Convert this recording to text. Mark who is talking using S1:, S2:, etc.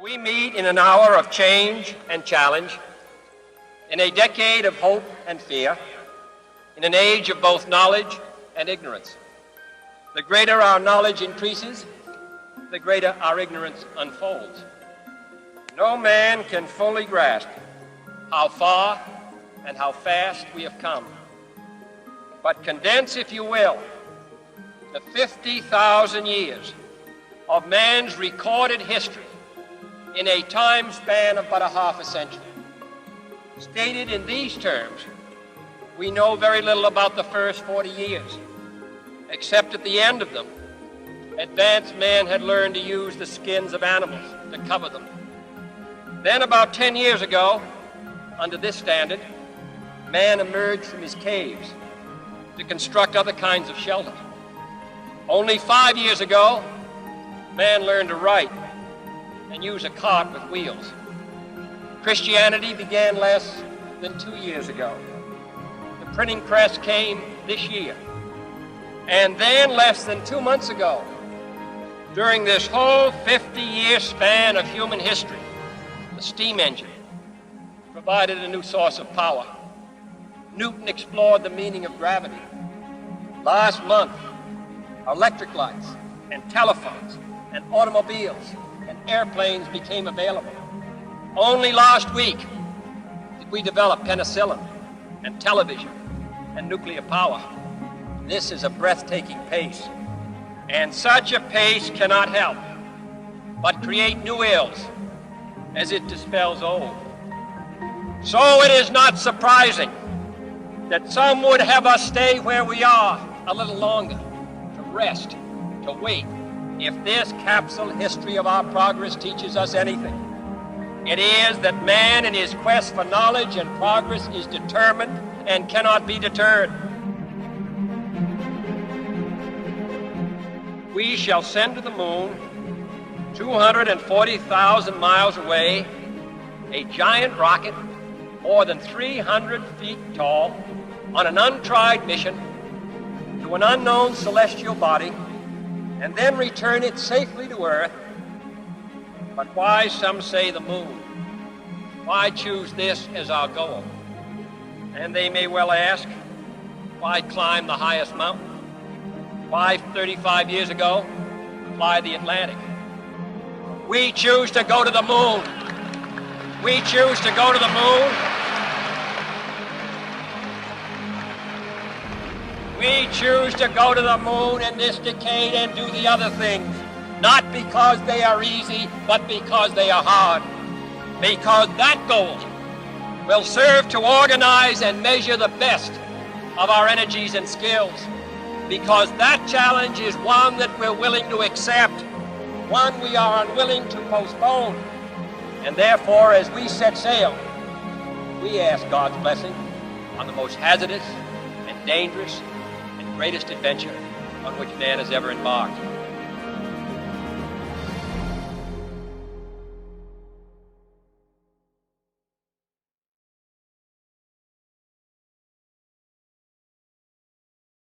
S1: We meet in an hour of change and challenge, in a decade of hope and fear, in an age of both knowledge and ignorance. The greater our knowledge increases, the greater our ignorance unfolds. No man can fully grasp how far and how fast we have come. But condense, if you will, the 50,000 years of man's recorded history in a time span of but a half a century. Stated in these terms, we know very little about the first 40 years, except at the end of them, advanced man had learned to use the skins of animals to cover them. Then about 10 years ago, under this standard, man emerged from his caves to construct other kinds of shelter. Only 5 years ago, man learned to write and use a cart with wheels. Christianity began less than 2 years ago. The printing press came this year. And then less than 2 months ago, during this whole 50-year span of human history, the steam engine provided a new source of power. Newton explored the meaning of gravity. Last month, electric lights and telephones and automobiles and airplanes became available. Only last week did we develop penicillin and television and nuclear power. This is a breathtaking pace, and such a pace cannot help but create new ills as it dispels old. So it is not surprising that some would have us stay where we are a little longer, to rest, to wait. If this capsule history of our progress teaches us anything, it is that man in his quest for knowledge and progress is determined and cannot be deterred. We shall send to the moon, 240,000 miles away, a giant rocket more than 300 feet tall on an untried mission to an unknown celestial body, and then return it safely to Earth. But why, some say, the moon? Why choose this as our goal? And they may well ask, why climb the highest mountain? Why, 35 years ago, fly the Atlantic? We choose to go to the moon. We choose to go to the moon. We choose to go to the moon in this decade and do the other things, not because they are easy, but because they are hard. Because that goal will serve to organize and measure the best of our energies and skills. Because that challenge is one that we're willing to accept, one we are unwilling to postpone. And therefore, as we set sail, we ask God's blessing on the most hazardous and dangerous and greatest adventure on which man has ever embarked.